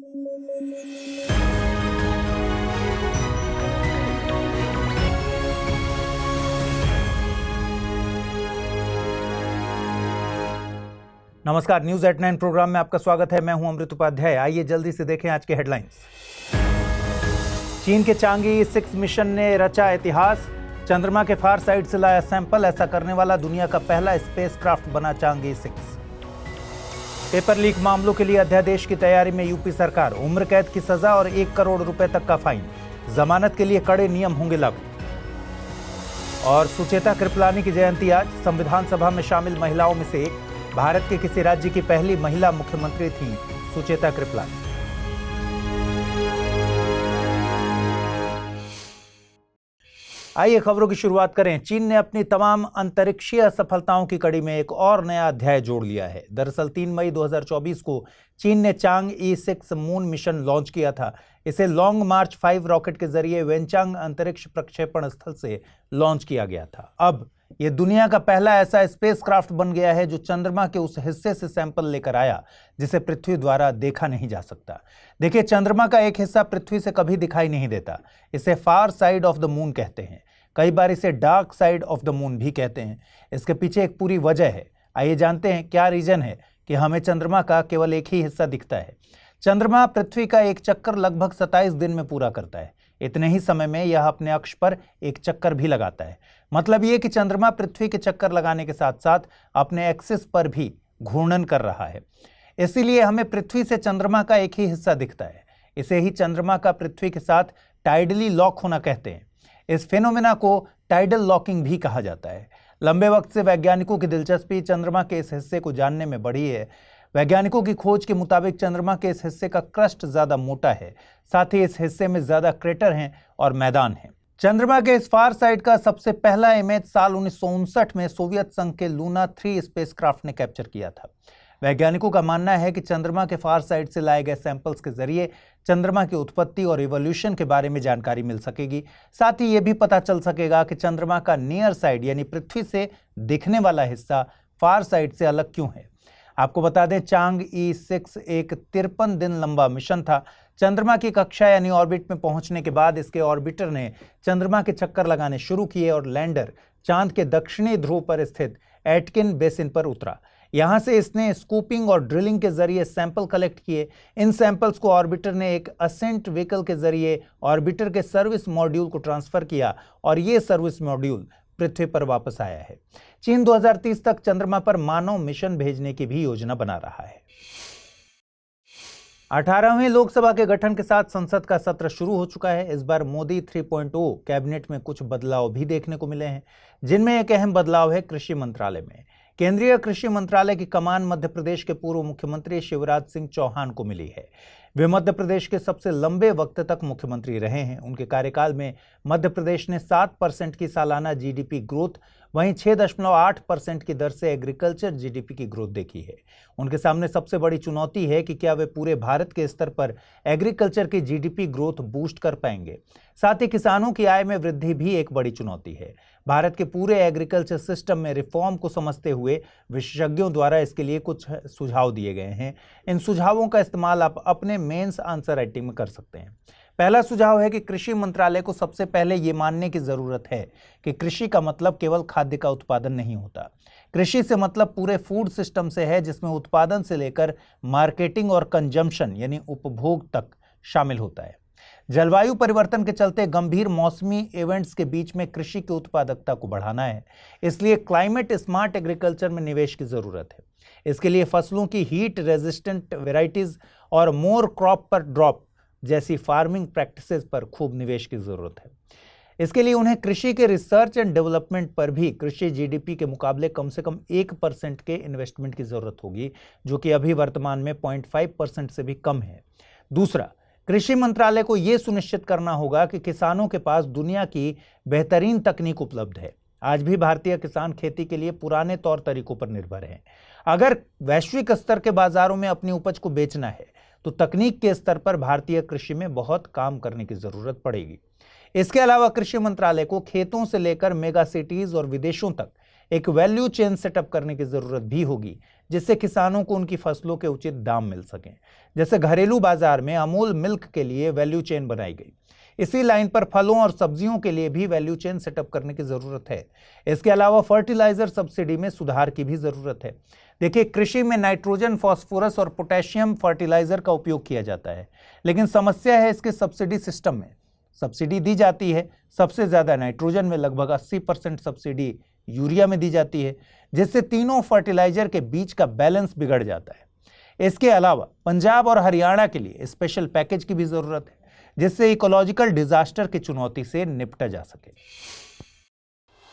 नमस्कार, news at 9 programme में आपका स्वागत है। मैं हूं अमृत उपाध्याय। आइए जल्दी से देखें आज के हेडलाइंस। चीन के चांगी 6 मिशन ने रचा इतिहास। चंद्रमा के फार साइड से लाया सैंपल। ऐसा करने वाला दुनिया का पहला स्पेसक्राफ्ट बना चांगी 6। पेपर लीक मामलों के लिए अध्यादेश की तैयारी में यूपी सरकार। उम्र कैद की सजा और 1 करोड़ रुपए तक का फाइन। जमानत के लिए कड़े नियम होंगे लागू। और सुचेता कृपलानी की जयंती आज। संविधान सभा में शामिल महिलाओं में से एक। भारत के किसी राज्य की पहली महिला मुख्यमंत्री थी सुचेता कृपलानी। आइए खबरों की शुरुआत करें। चीन ने अपनी तमाम अंतरिक्षीय सफलताओं की कड़ी में एक और नया अध्याय जोड़ लिया है। दरअसल 3 मई 2024 को चीन ने चांग-ई 6 मून मिशन लॉन्च किया था। इसे लॉन्ग मार्च 5 रॉकेट के जरिए वेनचांग अंतरिक्ष प्रक्षेपण स्थल से लॉन्च किया गया था। अब यह दुनिया का पहला ऐसा स्पेसक्राफ्ट बन गया है जो चंद्रमा के उस हिस्से से सैंपल लेकर आया जिसे पृथ्वी द्वारा देखा नहीं जा सकता। देखिए, चंद्रमा का एक हिस्सा पृथ्वी से कभी दिखाई नहीं देता। इसे फार साइड ऑफ द मून कहते हैं। कई बार इसे dark side of the moon भी कहते हैं। इसके पीछे एक पूरी वजह है। आइए जानते हैं क्या रीजन है कि हमें चंद्रमा का केवल एक ही हिस्सा दिखता है। चंद्रमा पृथ्वी का एक चक्कर लगभग 27 दिन में पूरा करता है। इतने ही समय में यह अपने अक्ष पर एक चक्कर भी लगाता है। मतलब ये कि चंद्रमा पृथ्वी के चक्कर लगाने के साथ साथ अपने एक्सिस पर भी घूर्णन कर रहा है। इसीलिए हमें पृथ्वी से चंद्रमा का एक ही हिस्सा दिखता है। इसे ही चंद्रमा का पृथ्वी के साथ टाइडली लॉक होना कहते हैं। इस फेनोमेना को टाइडल लॉकिंग भी कहा जाता है। लंबे वक्त से वैज्ञानिकों की दिलचस्पी चंद्रमा के इस हिस्से को जानने में बढ़ी है। वैज्ञानिकों की खोज के मुताबिक चंद्रमा के इस हिस्से का क्रस्ट ज्यादा मोटा है, साथ ही इस हिस्से में ज्यादा क्रेटर हैं और मैदान हैं। चंद्रमा के इस फार साइड का सबसे पहला इमेज साल 1959 में सोवियत संघ के लूना 3 स्पेसक्राफ्ट ने कैप्चर किया था। वैज्ञानिकों का मानना है कि चंद्रमा के फार साइड से लाए गए सैंपल्स के जरिए चंद्रमा की उत्पत्ति और इवोल्यूशन के बारे में जानकारी मिल सकेगी। साथ ही यह भी पता चल सकेगा कि चंद्रमा का नियर साइड यानी पृथ्वी से दिखने वाला हिस्सा फार साइड से अलग क्यों है। आपको बता दें, चांग-ई 6 एक 53 दिन लंबा मिशन था। चंद्रमा की कक्षा यानी ऑर्बिट में पहुंचने के बाद इसके ऑर्बिटर ने चंद्रमा के चक्कर लगाने शुरू किए और लैंडर चांद के दक्षिणी ध्रुव पर स्थित एटकिन बेसिन पर उतरा। यहां से इसने स्कूपिंग और ड्रिलिंग के जरिए सैंपल कलेक्ट किए। इन सैंपल्स को ऑर्बिटर ने एक असेंट व्हीकल के जरिए ऑर्बिटर के सर्विस मॉड्यूल को ट्रांसफर किया और ये सर्विस मॉड्यूल पृथ्वी पर वापस आया है। चीन 2030 तक चंद्रमा पर मानव मिशन भेजने की भी योजना बना रहा है। 18वें लोकसभा के गठन के साथ संसद का सत्र शुरू हो चुका है। इस बार मोदी 3.0 कैबिनेट में कुछ बदलाव भी देखने को मिले हैं, जिनमें एक अहम बदलाव है कृषि मंत्रालय में। केंद्रीय कृषि मंत्रालय की कमान मध्य प्रदेश के पूर्व मुख्यमंत्री शिवराज सिंह चौहान को मिली है। वे मध्य प्रदेश के सबसे लंबे वक्त तक मुख्यमंत्री रहे हैं। उनके कार्यकाल में मध्य प्रदेश ने 7% की सालाना जीडीपी ग्रोथ, वहीं 6.8% की दर से एग्रीकल्चर जीडीपी की ग्रोथ देखी है। उनके सामने सबसे बड़ी चुनौती है कि क्या वे पूरे भारत के स्तर पर एग्रीकल्चर की जीडीपी ग्रोथ बूस्ट कर पाएंगे। साथ ही किसानों की आय में वृद्धि भी एक बड़ी चुनौती है। भारत के पूरे एग्रीकल्चर सिस्टम में रिफॉर्म को समझते हुए विशेषज्ञों द्वारा इसके लिए कुछ सुझाव दिए गए हैं। इन सुझावों का इस्तेमाल आप अपने मेंस आंसर राइटिंग में कर सकते हैं। पहला सुझाव है कि कृषि मंत्रालय को सबसे पहले ये मानने की जरूरत है कि कृषि का मतलब केवल खाद्य का उत्पादन नहीं होता। कृषि से मतलब पूरे फूड सिस्टम से है, जिसमें उत्पादन से लेकर मार्केटिंग और कंजम्पशन यानी उपभोग तक शामिल होता है। जलवायु परिवर्तन के चलते गंभीर मौसमी इवेंट्स के बीच में कृषि की उत्पादकता को बढ़ाना है। इसलिए क्लाइमेट स्मार्ट एग्रीकल्चर में निवेश की जरूरत है। इसके लिए फसलों की हीट रेजिस्टेंट वेराइटीज और मोर क्रॉप पर ड्रॉप जैसी फार्मिंग प्रैक्टिसेस पर खूब निवेश की जरूरत है। इसके लिए उन्हें कृषि के रिसर्च एंड डेवलपमेंट पर भी कृषि जीडीपी के मुकाबले कम से कम 1% के इन्वेस्टमेंट की जरूरत होगी, जो कि अभी वर्तमान में 0.5% से भी कम है। दूसरा, कृषि मंत्रालय को यह सुनिश्चित करना होगा कि किसानों के पास दुनिया की बेहतरीन तकनीक उपलब्ध है। आज भी भारतीय किसान खेती के लिए पुराने तौर तरीकों पर निर्भर हैं। अगर वैश्विक स्तर के बाजारों में अपनी उपज को बेचना है तो तकनीक के स्तर पर भारतीय कृषि में बहुत काम करने की जरूरत पड़ेगी। इसके अलावा कृषि मंत्रालय को खेतों से लेकर मेगा सिटीज और विदेशों तक एक वैल्यू चेन सेटअप करने की जरूरत भी होगी, जिससे किसानों को उनकी फसलों के उचित दाम मिल सकें। जैसे घरेलू बाजार में अमूल मिल्क के लिए वैल्यू चेन बनाई गई, इसी लाइन पर फलों और सब्जियों के लिए भी वैल्यू चेन सेटअप करने की जरूरत है। इसके अलावा फर्टिलाइजर सब्सिडी में सुधार की भी जरूरत है। देखिए, कृषि में नाइट्रोजन, फास्फोरस और पोटेशियम फर्टिलाइजर का उपयोग किया जाता है, लेकिन समस्या है इसके सब्सिडी सिस्टम में। सब्सिडी दी जाती है सबसे ज्यादा नाइट्रोजन में, लगभग 80% सब्सिडी यूरिया में दी जाती है, जिससे तीनों फर्टिलाइजर के बीच का बैलेंस बिगड़ जाता है। इसके अलावा पंजाब और हरियाणा के लिए स्पेशल पैकेज की भी जरूरत है, जिससे इकोलॉजिकल डिजास्टर की चुनौती से निपटा जा सके।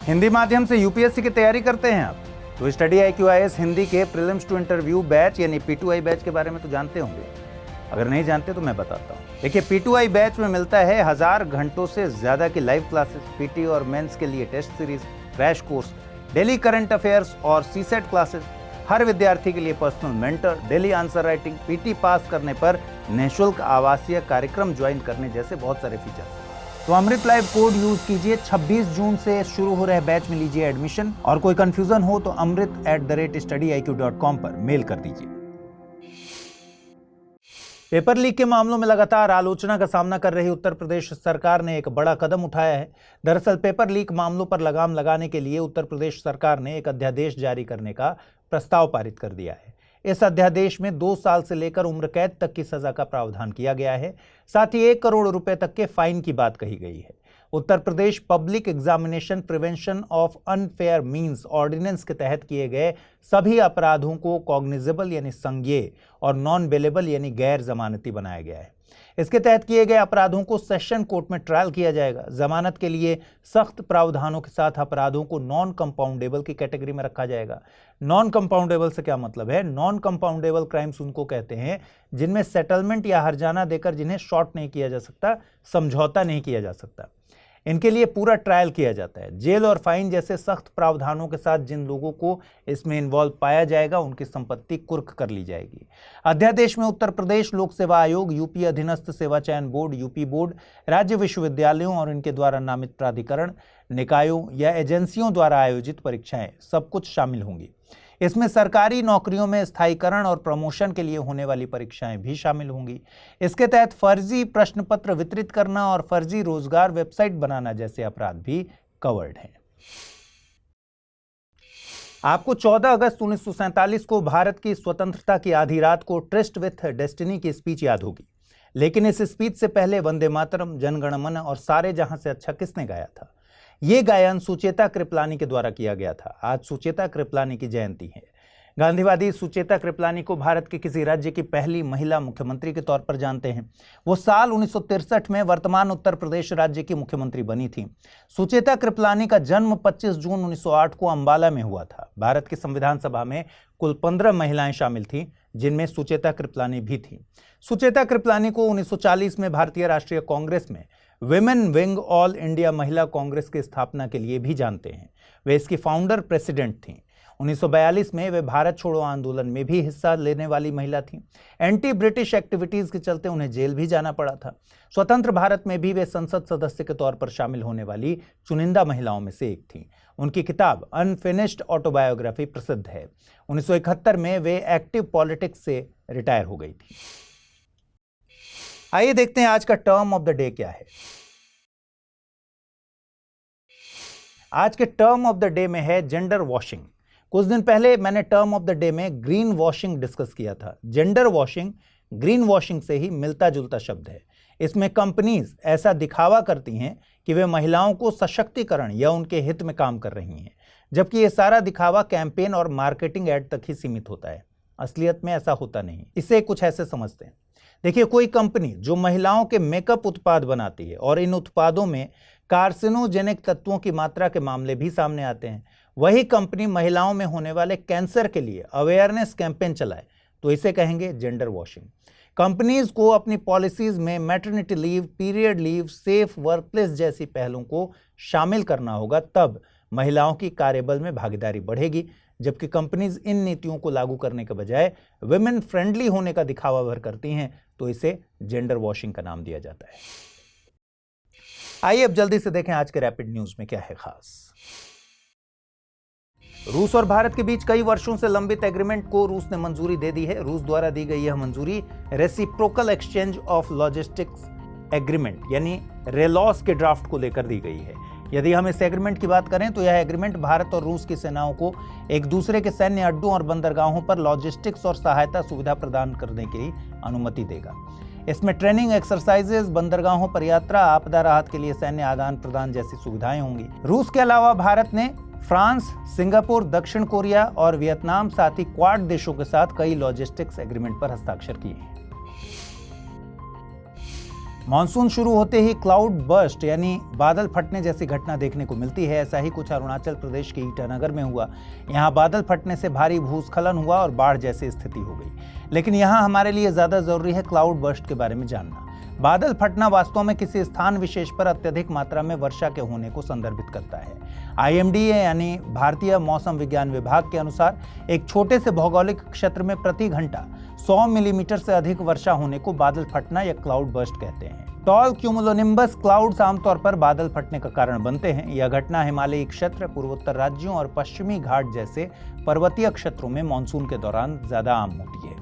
हिंदी माध्यम से यूपीएससी की तैयारी करते हैं आप, तो स्टडी IQIS हिंदी के प्रीलिम्स टू इंटरव्यू बैच यानी P2I बैच के बारे में तो जानते होंगे। अगर नहीं जानते तो मैं बताता हूँ। देखिए, P2I बैच में मिलता है 1000 घंटों से ज्यादा की लाइव क्लासेस, पीटी और मेंस के लिए test series, crash course, daily current affairs और सीसेट क्लासेस, हर विद्यार्थी के लिए personal mentor, daily answer writing, PT pass करने पर निःशुल्क आवासीय कार्यक्रम ज्वाइन करने जैसे बहुत सारे फीचर्स। तो अमृत लाइव कोड यूज कीजिए। 26 जून से शुरू हो रहे बैच में लीजिए एडमिशन, और कोई कंफ्यूजन हो तो amrit@studiiq.com पर मेल कर दीजिए। पेपर लीक के मामलों में लगातार आलोचना का सामना कर रही उत्तर प्रदेश सरकार ने एक बड़ा कदम उठाया है। दरअसल पेपर लीक मामलों पर लगाम लगाने के लिए उत्तर प्रदेश सरकार ने एक अध्यादेश जारी करने का प्रस्ताव पारित कर दिया है। इस अध्यादेश में 2 साल से लेकर उम्र कैद तक की सजा का प्रावधान किया गया है। साथ ही 1 करोड़ रुपए तक के फाइन की बात कही गई है। Uttar Pradesh public examination prevention of unfair means ordinance के तहत किए गए सभी अपराधों को कॉग्निजेबल यानी संज्ञेय और नॉन बेलेबल यानी गैर जमानती बनाया गया है। इसके तहत किए गए अपराधों को सेशन कोर्ट में ट्रायल किया जाएगा। जमानत के लिए सख्त प्रावधानों के साथ अपराधों को नॉन कंपाउंडेबल की कैटेगरी में रखा जाएगा। नॉन कंपाउंडेबल से क्या मतलब है? नॉन कंपाउंडेबल क्राइम्स उनको कहते हैं जिनमें सेटलमेंट या हर्जाना देकर जिन्हें शॉर्ट नहीं किया जा सकता, समझौता नहीं किया जा सकता। इनके लिए पूरा ट्रायल किया जाता है। जेल और फाइन जैसे सख्त प्रावधानों के साथ जिन लोगों को इसमें इन्वॉल्व पाया जाएगा, उनकी संपत्ति कुर्क कर ली जाएगी। अध्यादेश में उत्तर प्रदेश लोक सेवा आयोग, यूपी अधीनस्थ सेवा चयन बोर्ड, यूपी बोर्ड, राज्य विश्वविद्यालयों और इनके द्वारा नामित प्राधिकरण, निकायों या एजेंसियों द्वारा आयोजित परीक्षाएं सब कुछ शामिल होंगी। इसमें सरकारी नौकरियों में स्थायीकरण और प्रमोशन के लिए होने वाली परीक्षाएं भी शामिल होंगी। इसके तहत फर्जी प्रश्न पत्र वितरित करना और फर्जी रोजगार वेबसाइट बनाना जैसे अपराध भी कवर्ड हैं। आपको 14 अगस्त 1947 को भारत की स्वतंत्रता की आधी रात को ट्रिस्ट विथ डेस्टिनी की स्पीच याद होगी, लेकिन इस स्पीच से पहले वंदे मातरम, जन गण मन और सारे जहां से अच्छा किसने गाया था? ये गायन सुचेता कृपलानी के द्वारा किया गया था। आज सुचेता कृपलानी की जयंती है। गांधीवादी सुचेता कृपलानी को भारत के किसी राज्य की पहली महिला मुख्यमंत्री के तौर पर जानते हैं। वो साल 1963 में वर्तमान उत्तर प्रदेश राज्य की मुख्यमंत्री बनी थी। सुचेता कृपलानी का जन्म 25 जून 1908 को अंबाला में हुआ था। भारत की संविधान सभा में कुल 15 महिलाएं शामिल थीं, जिनमें सुचेता कृपलानी भी थी। सुचेता कृपलानी को 1940 में भारतीय राष्ट्रीय कांग्रेस में विमेन विंग ऑल इंडिया महिला कांग्रेस की स्थापना के लिए भी जानते हैं। वे इसकी फाउंडर प्रेसिडेंट थीं। 1942 में वे भारत छोड़ो आंदोलन में भी हिस्सा लेने वाली महिला थीं। एंटी ब्रिटिश एक्टिविटीज के चलते उन्हें जेल भी जाना पड़ा था। स्वतंत्र भारत में भी वे संसद सदस्य के तौर पर शामिल होने वाली चुनिंदा महिलाओं में से एक थीं। उनकी किताब अनफिनिश्ड ऑटोबायोग्राफी प्रसिद्ध है। 1971 में वे एक्टिव पॉलिटिक्स से रिटायर हो गई थी। आइए देखते हैं आज का टर्म ऑफ द डे क्या है। आज के टर्म ऑफ द डे में है जेंडर वॉशिंग। कुछ दिन पहले मैंने टर्म ऑफ द डे में ग्रीन वॉशिंग डिस्कस किया था। जेंडर वॉशिंग ग्रीन वॉशिंग से ही मिलता जुलता शब्द है। इसमें कंपनीज ऐसा दिखावा करती हैं कि वे महिलाओं को सशक्तिकरण या उनके हित में काम कर रही हैं, जबकि ये सारा दिखावा कैंपेन और मार्केटिंग एड तक ही सीमित होता है। असलियत में ऐसा होता नहीं। इसे कुछ ऐसे समझते हैं। देखिए, कोई कंपनी जो महिलाओं के मेकअप उत्पाद बनाती है और इन उत्पादों में कार्सिनोजेनिक तत्वों की मात्रा के मामले भी सामने आते हैं, वही कंपनी महिलाओं में होने वाले कैंसर के लिए अवेयरनेस कैंपेन चलाए, तो इसे कहेंगे जेंडर वॉशिंग। कंपनीज को अपनी पॉलिसीज में maternity leave, period leave, safe workplace जैसी पहलों को शामिल करना होगा, तब महिलाओं की कार्यबल में भागीदारी बढ़ेगी। जबकि कंपनीज इन नीतियों को लागू करने के बजाय विमेन फ्रेंडली होने का दिखावा भर करती हैं, तो इसे जेंडर वॉशिंग का नाम दिया जाता है। आइए अब जल्दी से देखें आज के रैपिड न्यूज में क्या है खास। रूस और भारत के बीच कई वर्षों से लंबित एग्रीमेंट को रूस ने मंजूरी दे दी है। रूस द्वारा दी गई यह मंजूरी reciprocal exchange of logistics agreement यानी रेलॉस के ड्राफ्ट को लेकर दी गई है। यदि हम इस एग्रीमेंट की बात करें तो यह एग्रीमेंट भारत और रूस की सेनाओं को एक दूसरे के सैन्य अड्डों और बंदरगाहों पर लॉजिस्टिक्स और सहायता सुविधा प्रदान करने की अनुमति देगा। इसमें ट्रेनिंग एक्सरसाइजेज, बंदरगाहों पर यात्रा, आपदा राहत के लिए सैन्य आदान प्रदान जैसी सुविधाएं होंगी। रूस के अलावा भारत ने फ्रांस, सिंगापुर, दक्षिण कोरिया और वियतनाम साथ ही क्वाड देशों के साथ कई लॉजिस्टिक्स एग्रीमेंट पर हस्ताक्षर किए हैं। मॉनसून शुरू होते ही क्लाउड बर्स्ट यानी बादल फटने जैसी घटना देखने को मिलती है। ऐसा ही कुछ अरुणाचल प्रदेश के ईटानगर में हुआ। यहाँ बादल फटने से भारी भूस्खलन हुआ और बाढ़ जैसी स्थिति हो गई। लेकिन यहाँ हमारे लिए ज्यादा जरूरी है क्लाउड बर्स्ट के बारे में जानना। बादल फटना वास्तव में किसी स्थान विशेष पर अत्यधिक मात्रा में वर्षा के होने को संदर्भित करता है। IMD यानी भारतीय मौसम विज्ञान विभाग के अनुसार एक छोटे से भौगोलिक क्षेत्र में प्रति घंटा 100 मिलीमीटर से अधिक वर्षा होने को बादल फटना या क्लाउड बर्स्ट कहते हैं। टॉल क्यूमुलोनिम्बस क्लाउड्स आमतौर पर बादल फटने का कारण बनते हैं। यह घटना हिमालयी क्षेत्र, पूर्वोत्तर राज्यों और पश्चिमी घाट जैसे पर्वतीय क्षेत्रों में मानसून के दौरान ज्यादा आम होती है।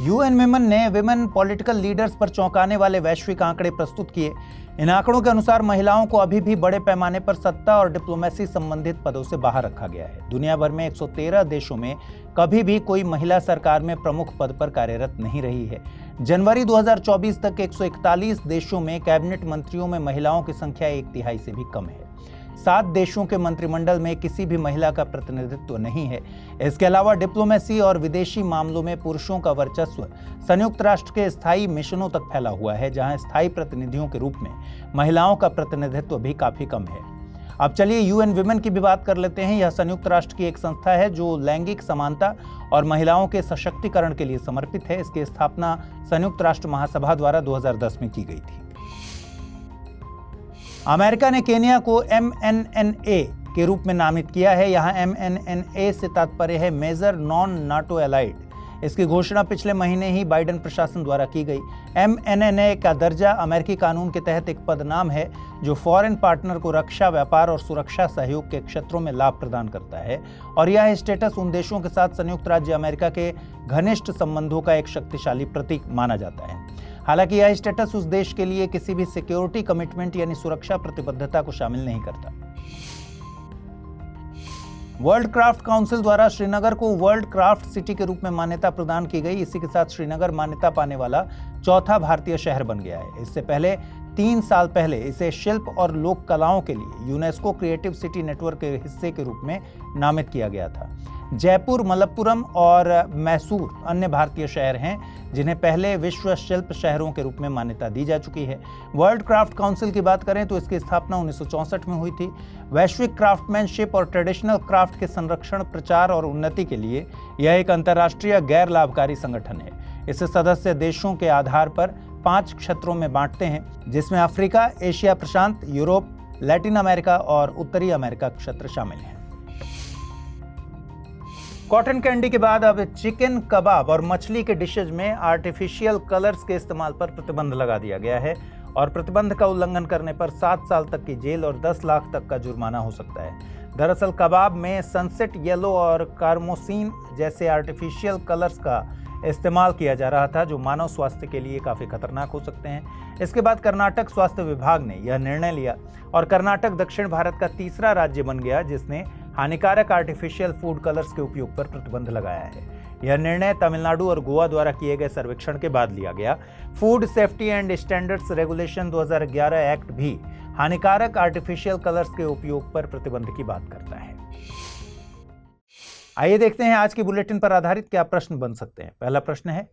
UN विमेन ने विमेन पॉलिटिकल लीडर्स पर चौंकाने वाले वैश्विक आंकड़े प्रस्तुत किए। इन आंकड़ों के अनुसार महिलाओं को अभी भी बड़े पैमाने पर सत्ता और डिप्लोमेसी संबंधित पदों से बाहर रखा गया है। दुनिया भर में 113 देशों में कभी भी कोई महिला सरकार में प्रमुख पद पर कार्यरत नहीं रही है। जनवरी 2024 तक 141 देशों में कैबिनेट मंत्रियों में महिलाओं की संख्या 1/3 से भी कम है। 7 देशों के मंत्रिमंडल में किसी भी महिला का प्रतिनिधित्व नहीं है। इसके अलावा डिप्लोमेसी और विदेशी मामलों में पुरुषों का वर्चस्व संयुक्त राष्ट्र के स्थायी मिशनों तक फैला हुआ है, जहां स्थायी प्रतिनिधियों के रूप में महिलाओं का प्रतिनिधित्व भी काफी कम है। अब चलिए UN विमेन की भी बात कर लेते हैं। यह संयुक्त राष्ट्र की एक संस्था है जो लैंगिक समानता और महिलाओं के सशक्तिकरण के लिए समर्पित है। इसकी स्थापना संयुक्त राष्ट्र महासभा द्वारा 2010 में की गई थी। अमेरिका ने केन्या को MNNA के रूप में नामित किया है। यहाँ MNNA से तात्पर्य है मेजर नॉन नाटो एलाइड। इसकी घोषणा पिछले महीने ही बाइडेन प्रशासन द्वारा की गई। MNNA का दर्जा अमेरिकी कानून के तहत एक पदनाम है जो फॉरेन पार्टनर को रक्षा, व्यापार और सुरक्षा सहयोग के क्षेत्रों में लाभ प्रदान करता है, और यह स्टेटस उन देशों के साथ संयुक्त राज्य अमेरिका के घनिष्ठ संबंधों का एक शक्तिशाली प्रतीक माना जाता है। हालांकि यह स्टेटस उस देश के लिए किसी भी सिक्योरिटी कमिटमेंट यानी सुरक्षा प्रतिबद्धता को शामिल नहीं करता। वर्ल्ड क्राफ्ट काउंसिल द्वारा श्रीनगर को वर्ल्ड क्राफ्ट सिटी के रूप में मान्यता प्रदान की गई। इसी के साथ श्रीनगर मान्यता पाने वाला चौथा भारतीय शहर बन गया है। इससे पहले 3 साल पहले इसे शिल्प और लोक कलाओं के लिए यूनेस्को क्रिएटिव सिटी नेटवर्क के हिस्से के रूप में नामित किया गया था। जयपुर, मलप्पुरम और मैसूर अन्य भारतीय शहर हैं जिन्हें पहले विश्व शिल्प शहरों के रूप में मान्यता दी जा चुकी है। वर्ल्ड क्राफ्ट काउंसिल की बात करें तो इसकी स्थापना 1964 में हुई थी। वैश्विक क्राफ्टमैनशिप और ट्रेडिशनल क्राफ्ट के संरक्षण, प्रचार और उन्नति के लिए यह एक अंतर्राष्ट्रीय गैर लाभकारी संगठन है। इसे सदस्य देशों के आधार पर 5 क्षेत्रों में बांटते हैं, जिसमें अफ्रीका, एशिया प्रशांत, यूरोप, लैटिन अमेरिका और उत्तरी अमेरिका क्षेत्र शामिल हैं। कॉटन कैंडी के बाद अब चिकन, कबाब और मछली के डिशेज में आर्टिफिशियल कलर्स के इस्तेमाल पर प्रतिबंध लगा दिया गया है, और प्रतिबंध का उल्लंघन करने पर 7 साल तक की जेल और 10 लाख तक का जुर्माना हो सकता है। दरअसल कबाब में सनसेट येलो और कार्मोसिन जैसे आर्टिफिशियल कलर्स का इस्तेमाल किया जा रहा था, जो मानव स्वास्थ्य के लिए काफ़ी खतरनाक हो सकते हैं। इसके बाद कर्नाटक स्वास्थ्य विभाग ने यह निर्णय लिया और कर्नाटक दक्षिण भारत का तीसरा राज्य बन गया जिसने हानिकारक आर्टिफिशियल फूड कलर्स के उपयोग पर प्रतिबंध लगाया है। यह निर्णय तमिलनाडु और गोवा द्वारा किए गए सर्वेक्षण के बाद लिया गया। Food safety and standards regulation 2011 act भी हानिकारक आर्टिफिशियल कलर्स के उपयोग पर प्रतिबंध की बात करता है। आइए देखते हैं आज की बुलेटिन पर आधारित क्या प्रश्न बन सकते हैं। पहला प्रश्न है,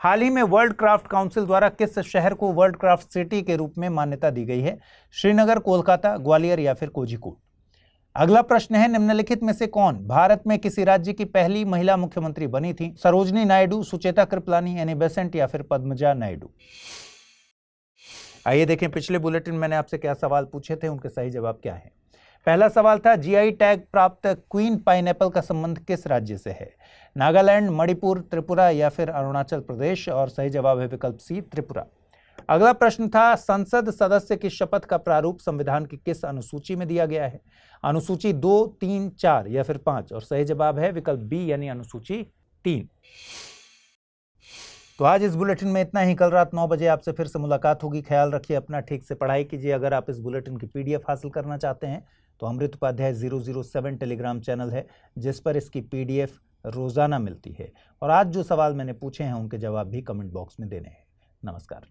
हाल ही में वर्ल्ड क्राफ्ट काउंसिल द्वारा किस शहर को वर्ल्ड क्राफ्ट सिटी के रूप में मान्यता दी गई है? श्रीनगर, कोलकाता, ग्वालियर या फिर कोझिकोड? अगला प्रश्न है, निम्नलिखित में से कौन भारत में किसी राज्य की पहली महिला मुख्यमंत्री बनी थी? सरोजनी नायडू, सुचेता कृपलानी, एनी बेसेंट या फिर पद्मजा नायडू? आइए देखें पिछले बुलेटिन मैंने आपसे क्या सवाल पूछे थे, उनके सही जवाब क्या है। पहला सवाल था, GI टैग प्राप्त क्वीन पाइनएप्पल का संबंध किस राज्य से है? नागालैंड, मणिपुर, त्रिपुरा या फिर अरुणाचल प्रदेश? और सही जवाब है विकल्प सी, त्रिपुरा। अगला प्रश्न था, संसद सदस्य की शपथ का प्रारूप संविधान की किस अनुसूची में दिया गया है? अनुसूची 2, 3, 4 या फिर 5? और सही जवाब है विकल्प बी यानी अनुसूची 3। तो आज इस बुलेटिन में इतना ही। कल रात 9 बजे आपसे फिर से मुलाकात होगी। ख्याल रखिए अपना, ठीक से पढ़ाई कीजिए। अगर आप इस बुलेटिन की PDF हासिल करना चाहते हैं तो अमृत उपाध्याय 007 टेलीग्राम चैनल है, जिस पर इसकी PDF रोजाना मिलती है। और आज जो सवाल मैंने पूछे हैं उनके जवाब भी कमेंट बॉक्स में देने हैं। नमस्कार।